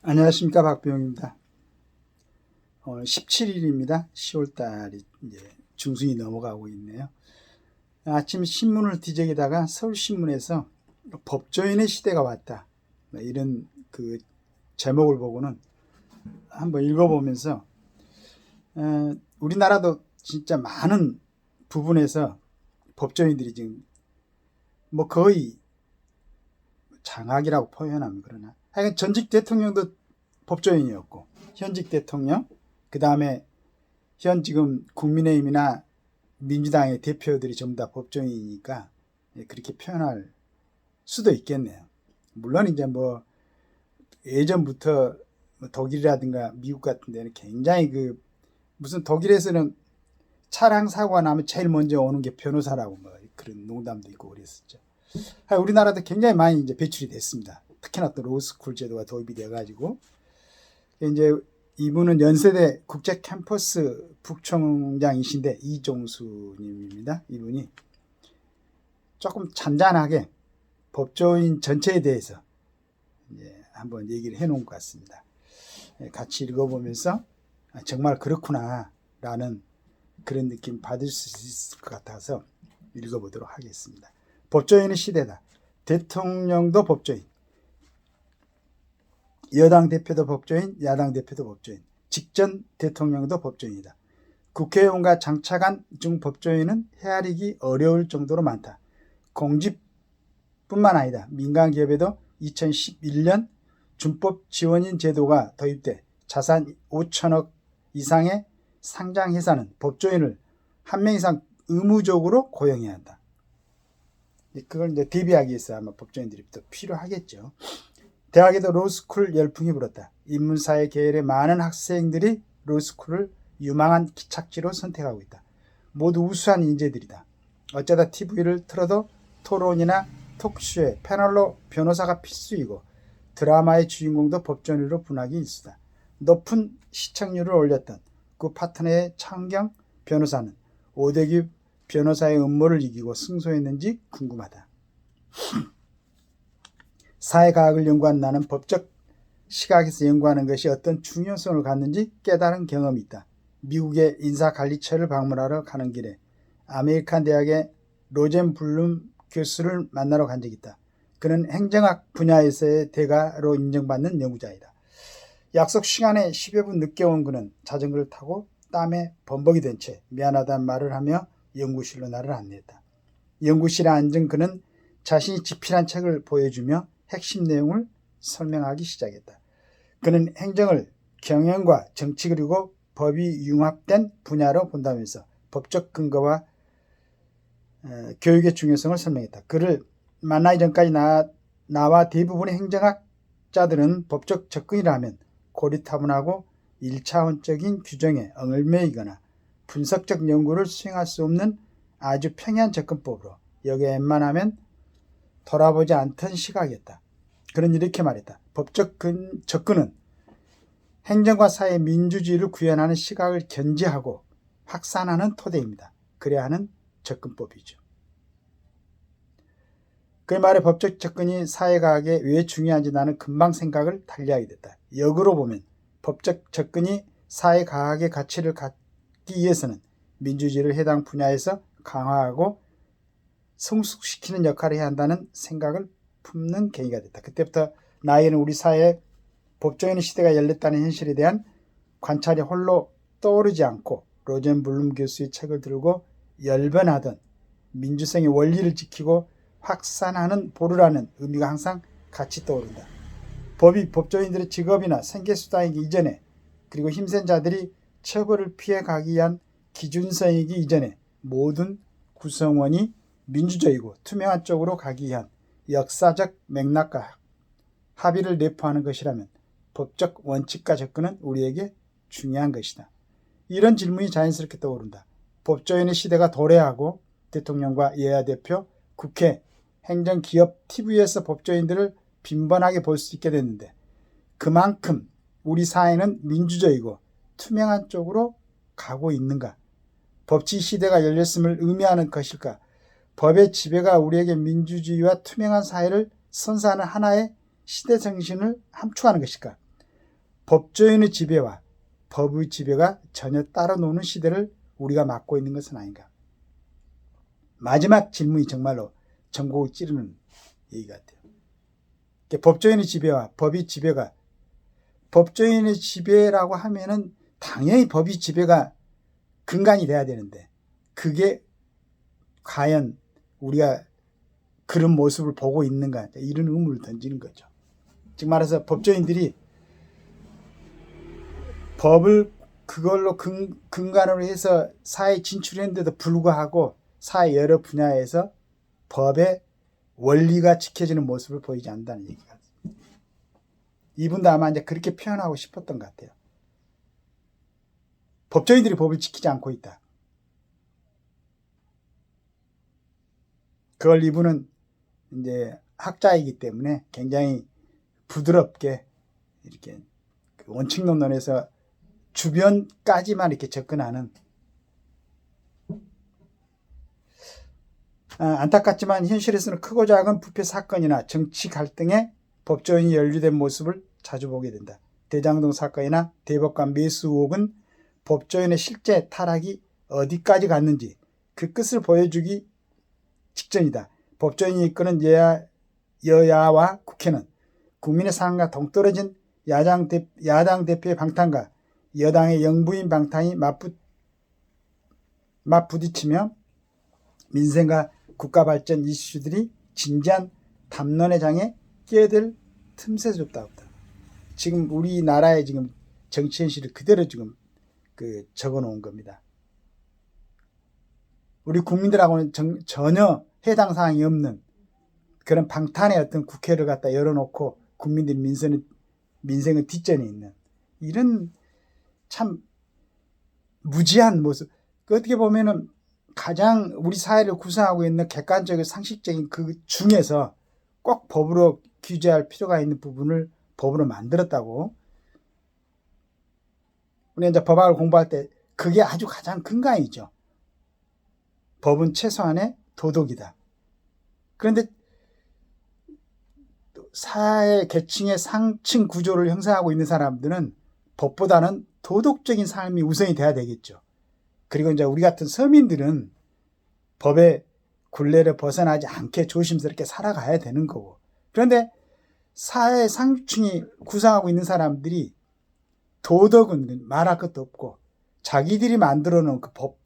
안녕하십니까, 박병입니다. 오늘 17일입니다. 10월 달이 이제 중순이 넘어가고 있네요. 아침 신문을 뒤적이다가 서울신문에서 법조인의 시대가 왔다, 이런 그 제목을 보고는 한번 읽어보면서 우리나라도 진짜 많은 부분에서 법조인들이 지금 뭐 거의 장악이라고 표현하면 그러나 하여간 전직 대통령도 법조인이었고, 현직 대통령, 그 다음에 현 지금 국민의힘이나 민주당의 대표들이 전부 다 법조인이니까 그렇게 표현할 수도 있겠네요. 물론 이제 뭐 예전부터 독일이라든가 미국 같은 데는 굉장히 무슨 독일에서는 차량 사고가 나면 제일 먼저 오는 게 변호사라고 뭐 그런 농담도 있고 그랬었죠. 우리나라도 굉장히 많이 이제 배출이 됐습니다. 특히나 또 로스쿨 제도가 도입이 돼가지고 이제 이분은 연세대 국제 캠퍼스 부총장이신데 이종수님입니다. 이분이 조금 잔잔하게 법조인 전체에 대해서 한번 얘기를 해놓은 것 같습니다. 같이 읽어보면서 정말 그렇구나 라는 그런 느낌 받을 수 있을 것 같아서 읽어보도록 하겠습니다. 법조인의 시대다. 대통령도 법조인, 여당 대표도 법조인, 야당 대표도 법조인, 직전 대통령도 법조인이다. 국회의원과 장차관 중 법조인은 헤아리기 어려울 정도로 많다. 공직뿐만 아니다. 민간 기업에도 2011년 준법 지원인 제도가 도입돼 자산 5천억 이상의 상장 회사는 법조인을 한 명 이상 의무적으로 고용해야 한다. 그걸 이제 대비하기 위해서 아마 법조인들이 또 필요하겠죠. 대학에도 로스쿨 열풍이 불었다. 인문사회 계열의 많은 학생들이 로스쿨을 유망한 기착지로 선택하고 있다. 모두 우수한 인재들이다. 어쩌다 TV를 틀어도 토론이나 톡쇼에 패널로 변호사가 필수이고 드라마의 주인공도 법조인으로 분하기 일쑤다. 높은 시청률을 올렸던 그 파트너의 창경 변호사는 오대규 변호사의 음모를 이기고 승소했는지 궁금하다. 사회과학을 연구한 나는 법적 시각에서 연구하는 것이 어떤 중요성을 갖는지 깨달은 경험이 있다. 미국의 인사관리처를 방문하러 가는 길에 아메리칸 대학의 로젠블룸 교수를 만나러 간 적이 있다. 그는 행정학 분야에서의 대가로 인정받는 연구자이다. 약속 시간에 10여 분 늦게 온 그는 자전거를 타고 땀에 범벅이 된 채 미안하다는 말을 하며 연구실로 나를 안내했다. 연구실에 앉은 그는 자신이 집필한 책을 보여주며 핵심 내용을 설명하기 시작했다. 그는 행정을 경영과 정치 그리고 법이 융합된 분야로 본다면서 법적 근거와 교육의 중요성을 설명했다. 그를 만나기 전까지 나와 대부분의 행정학자들은 법적 접근이라 하면 고리타분하고 1차원적인 규정에 얽매이거나 분석적 연구를 수행할 수 없는 아주 평이한 접근법으로 여기에 웬만하면 돌아보지 않던 시각이었다. 그는 이렇게 말했다. 법적 접근은 행정과 사회 민주주의를 구현하는 시각을 견지하고 확산하는 토대입니다. 그래야 하는 접근법이죠. 그의 말에 법적 접근이 사회과학에 왜 중요한지 나는 금방 생각을 달리하게 됐다. 역으로 보면 법적 접근이 사회과학의 가치를 갖기 위해서는 민주주의를 해당 분야에서 강화하고 성숙시키는 역할을 해야 한다는 생각을 품는 계기가 됐다. 그때부터 나에게는 우리 사회에 법조인의 시대가 열렸다는 현실에 대한 관찰이 홀로 떠오르지 않고 로젠블룸 교수의 책을 들고 열변하던 민주성의 원리를 지키고 확산하는 보루라는 의미가 항상 같이 떠오른다. 법이 법조인들의 직업이나 생계수단이기 이전에, 그리고 힘센 자들이 처벌을 피해가기 위한 기준성이기 이전에 모든 구성원이 민주적이고 투명한 쪽으로 가기 위한 역사적 맥락과 합의를 내포하는 것이라면 법적 원칙과 접근은 우리에게 중요한 것이다. 이런 질문이 자연스럽게 떠오른다. 법조인의 시대가 도래하고 대통령과 여야 대표, 국회, 행정기업, TV에서 법조인들을 빈번하게 볼 수 있게 됐는데 그만큼 우리 사회는 민주적이고 투명한 쪽으로 가고 있는가? 법치 시대가 열렸음을 의미하는 것일까? 법의 지배가 우리에게 민주주의와 투명한 사회를 선사하는 하나의 시대 정신을 함축하는 것일까? 법조인의 지배와 법의 지배가 전혀 따로 노는 시대를 우리가 맞고 있는 것은 아닌가. 마지막 질문이 정말로 전곡을 찌르는 얘기 같아요. 법조인의 지배와 법의 지배가, 법조인의 지배라고 하면은 당연히 법의 지배가 근간이 돼야 되는데, 그게 과연 우리가 그런 모습을 보고 있는가, 이런 의문을 던지는 거죠. 즉 말해서 법조인들이 법을 그걸로 근간으로 해서 사회에 진출했는데도 불구하고 사회 여러 분야에서 법의 원리가 지켜지는 모습을 보이지 않는다는 얘기가. 이분도 아마 이제 그렇게 표현하고 싶었던 것 같아요. 법조인들이 법을 지키지 않고 있다. 그걸 이분은 이제 학자이기 때문에 굉장히 부드럽게 이렇게 원칙론론에서 주변까지만 이렇게 접근하는, 안타깝지만 현실에서는 크고 작은 부패 사건이나 정치 갈등에 법조인이 연루된 모습을 자주 보게 된다. 대장동 사건이나 대법관 매수 의혹은 법조인의 실제 타락이 어디까지 갔는지 그 끝을 보여주기 직전이다. 법조인이 이끄는 여야와 국회는 국민의 상황과 동떨어진 야당 대표의 방탄과 여당의 영부인 방탄이 맞부딪히며 민생과 국가 발전 이슈들이 진지한 담론의 장에 끼어들 틈새도 없다. 지금 우리나라의 지금 정치 현실을 그대로 지금 적어 놓은 겁니다. 우리 국민들하고는 전혀 해당 사항이 없는 그런 방탄의 어떤 국회를 갖다 열어놓고 국민들 민생은 뒷전에 있는 이런 참 무지한 모습. 어떻게 보면은 가장 우리 사회를 구성하고 있는 객관적인 상식적인 그 중에서 꼭 법으로 규제할 필요가 있는 부분을 법으로 만들었다고. 우리 이제 법학을 공부할 때 그게 아주 가장 근간이죠. 법은 최소한의 도덕이다. 그런데 사회 계층의 상층 구조를 형성하고 있는 사람들은 법보다는 도덕적인 삶이 우선이 돼야 되겠죠. 그리고 이제 우리 같은 서민들은 법의 굴레를 벗어나지 않게 조심스럽게 살아가야 되는 거고. 그런데 사회 상층이 구성하고 있는 사람들이 도덕은 말할 것도 없고 자기들이 만들어 놓은 그 법,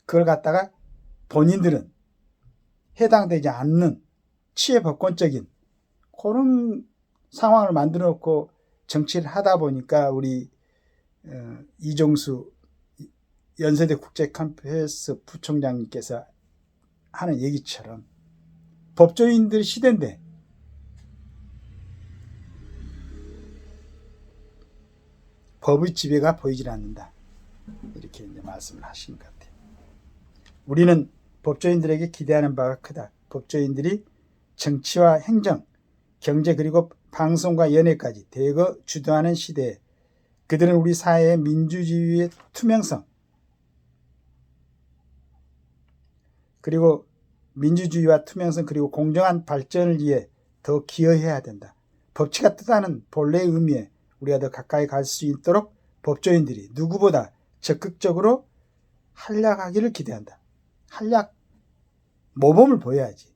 그걸 갖다가 본인들은 해당되지 않는 치외법권적인 그런 상황을 만들어 놓고 정치를 하다 보니까 우리 이종수 연세대 국제캠퍼스 부총장님께서 하는 얘기처럼 법조인들 시대인데 법의 지배가 보이질 않는다. 이렇게 이제 말씀을 하시는 것 같아요. 우리는 법조인들에게 기대하는 바가 크다. 법조인들이 정치와 행정, 경제 그리고 방송과 연예까지 대거 주도하는 시대에 그들은 우리 사회의 민주주의의 투명성 그리고 민주주의와 투명성 그리고 공정한 발전을 위해 더 기여해야 된다. 법치가 뜻하는 본래의 의미에 우리가 더 가까이 갈 수 있도록 법조인들이 누구보다 적극적으로 활약하기를 기대한다. 활약 모범을 보여야지.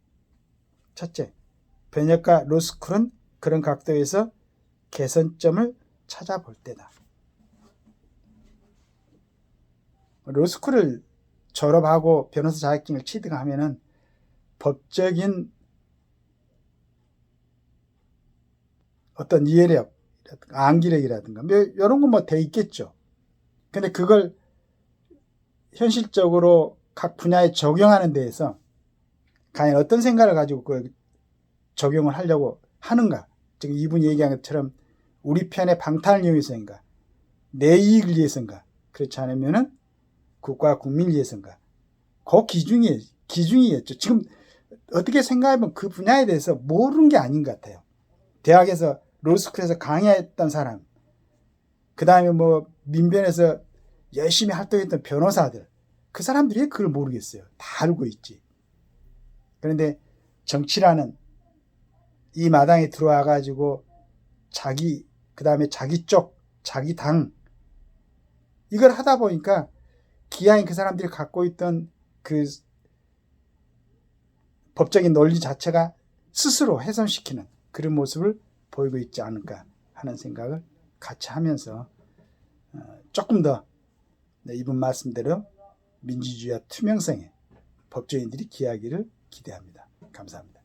첫째, 변혁과 로스쿨은 그런 각도에서 개선점을 찾아볼 때다. 로스쿨을 졸업하고 변호사 자격증을 취득하면은 법적인 어떤 이해력, 암기력이라든가 이런 건 뭐 돼 있겠죠. 근데 그걸 현실적으로 각 분야에 적용하는 데에서 과연 어떤 생각을 가지고 그걸 적용을 하려고 하는가. 지금 이분이 얘기한 것처럼 우리 편의 방탄을 이용해서인가, 내 이익을 위해서인가, 그렇지 않으면은 국가 국민을 위해서인가. 그 기준이겠죠. 지금 어떻게 생각하면 그 분야에 대해서 모르는 게 아닌 것 같아요. 대학에서 로스쿨에서 강의했던 사람, 그 다음에 뭐 민변에서 열심히 활동했던 변호사들, 그 사람들이 그걸 모르겠어요. 다 알고 있지. 그런데 정치라는 이 마당에 들어와 가지고 그 다음에 자기 쪽 자기 당 이걸 하다 보니까 기아인 그 사람들이 갖고 있던 그 법적인 논리 자체가 스스로 훼손시키는 그런 모습을 보이고 있지 않을까 하는 생각을 같이 하면서 조금 더 이분 말씀대로 민주주의와 투명성에 법조인들이 기하기를 기대합니다. 감사합니다.